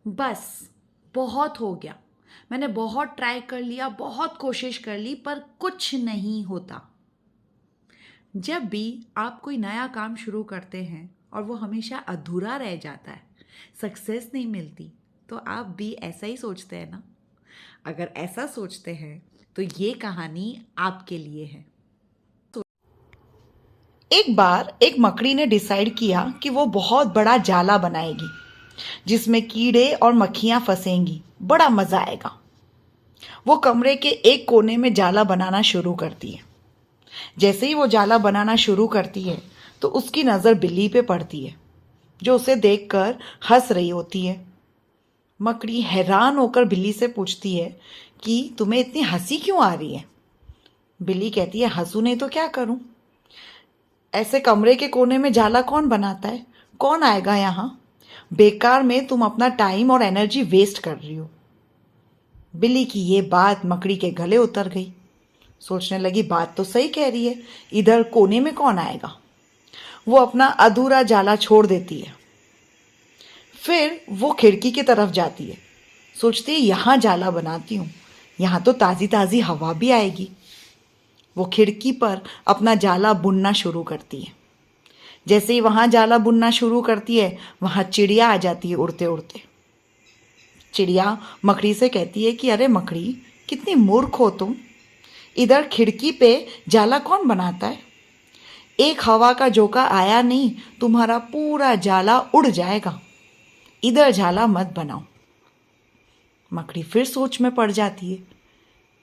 बस बहुत हो गया। मैंने बहुत ट्राई कर लिया, बहुत कोशिश कर ली, पर कुछ नहीं होता। जब भी आप कोई नया काम शुरू करते हैं और वो हमेशा अधूरा रह जाता है, सक्सेस नहीं मिलती, तो आप भी ऐसा ही सोचते हैं ना? अगर ऐसा सोचते हैं तो ये कहानी आपके लिए है। एक बार एक मकड़ी ने डिसाइड किया कि वो बहुत बड़ा जाला बनाएगी जिसमें कीड़े और मक्खियां फंसेंगी। बड़ा मजा आएगा। वो कमरे के एक कोने में जाला बनाना शुरू करती है। जैसे ही वो जाला बनाना शुरू करती है तो उसकी नज़र बिल्ली पे पड़ती है, जो उसे देखकर हंस रही होती है। मकड़ी हैरान होकर बिल्ली से पूछती है कि तुम्हें इतनी हंसी क्यों आ रही है। बिल्ली कहती है, हंसू नहीं तो क्या करूं? ऐसे कमरे के कोने में जाला कौन बनाता है? कौन आएगा यहाँ? बेकार में तुम अपना टाइम और एनर्जी वेस्ट कर रही हो। बिल्ली की ये बात मकड़ी के गले उतर गई। सोचने लगी, बात तो सही कह रही है, इधर कोने में कौन आएगा। वो अपना अधूरा जाला छोड़ देती है। फिर वो खिड़की की तरफ जाती है। सोचती है, यहाँ जाला बनाती हूँ, यहाँ तो ताज़ी ताज़ी हवा भी आएगी। वो खिड़की पर अपना जाला बुनना शुरू करती है। जैसे ही वहाँ जाला बुनना शुरू करती है, वहाँ चिड़िया आ जाती है उड़ते उड़ते। चिड़िया मकड़ी से कहती है कि अरे मकड़ी, कितनी मूर्ख हो तुम। इधर खिड़की पे जाला कौन बनाता है? एक हवा का झोंका आया नहीं, तुम्हारा पूरा जाला उड़ जाएगा। इधर जाला मत बनाओ। मकड़ी फिर सोच में पड़ जाती है।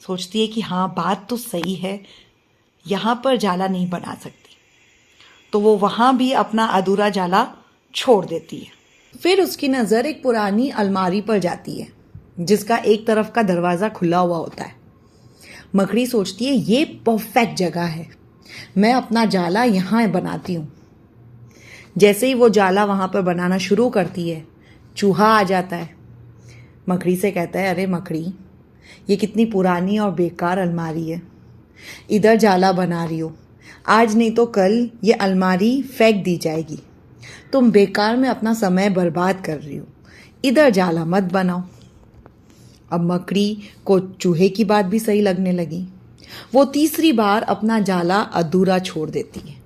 सोचती है कि हाँ, बात तो सही है, यहाँ पर जाला नहीं बना सकती। तो वो वहाँ भी अपना अधूरा जाला छोड़ देती है। फिर उसकी नज़र एक पुरानी अलमारी पर जाती है जिसका एक तरफ का दरवाज़ा खुला हुआ होता है। मकड़ी सोचती है, ये परफेक्ट जगह है, मैं अपना जाला यहाँ बनाती हूँ। जैसे ही वो जाला वहाँ पर बनाना शुरू करती है, चूहा आ जाता है। मकड़ी से कहता है, अरे मकड़ी, ये कितनी पुरानी और बेकार अलमारी है, इधर जाला बना रही हो, आज नहीं तो कल ये अलमारी फेंक दी जाएगी। तुम बेकार में अपना समय बर्बाद कर रही हो, इधर जाला मत बनाओ। अब मकड़ी को चूहे की बात भी सही लगने लगी। वो तीसरी बार अपना जाला अधूरा छोड़ देती है।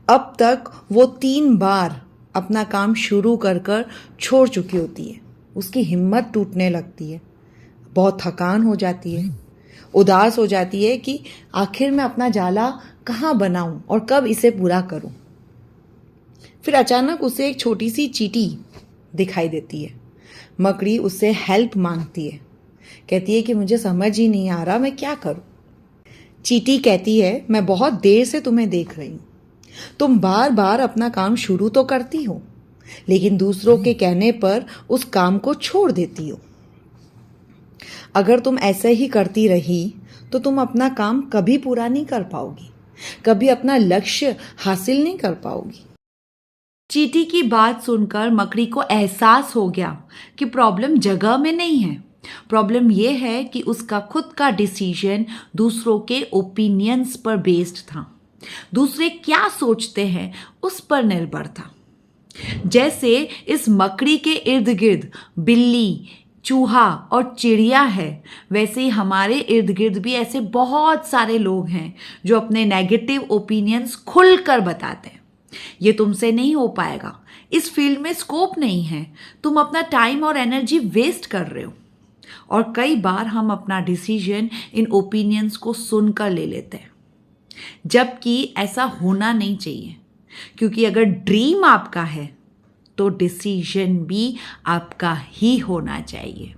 अब तक वो 3 बार अपना काम शुरू कर कर छोड़ चुकी होती है। उसकी हिम्मत टूटने लगती है, बहुत थकान हो जाती है, उदास हो जाती है कि आखिर मैं अपना जाला कहाँ बनाऊं और कब इसे पूरा करूं। फिर अचानक उसे एक छोटी सी चींटी दिखाई देती है। मकड़ी उससे हेल्प मांगती है, कहती है कि मुझे समझ ही नहीं आ रहा मैं क्या करूं। चींटी कहती है, मैं बहुत देर से तुम्हें देख रही हूं, तुम बार बार अपना काम शुरू तो करती हो, लेकिन दूसरों के कहने पर उस काम को छोड़ देती हो। अगर तुम ऐसे ही करती रही तो तुम अपना काम कभी पूरा नहीं कर पाओगी, कभी अपना लक्ष्य हासिल नहीं कर पाओगी। चींटी की बात सुनकर मकड़ी को एहसास हो गया कि प्रॉब्लम जगह में नहीं है, प्रॉब्लम यह है कि उसका खुद का डिसीजन दूसरों के ओपिनियंस पर बेस्ड था। दूसरे क्या सोचते हैं उस पर निर्भर था। जैसे इस मकड़ी के इर्द गिर्द बिल्ली, चूहा और चिड़िया है, वैसे ही हमारे इर्द गिर्द भी ऐसे बहुत सारे लोग हैं जो अपने नेगेटिव ओपिनियंस खुलकर बताते हैं। ये तुमसे नहीं हो पाएगा, इस फील्ड में स्कोप नहीं है, तुम अपना टाइम और एनर्जी वेस्ट कर रहे हो। और कई बार हम अपना डिसीजन इन ओपिनियंस को सुनकर ले लेते हैं, जबकि ऐसा होना नहीं चाहिए। क्योंकि अगर ड्रीम आपका है तो डिसीजन भी आपका ही होना चाहिए।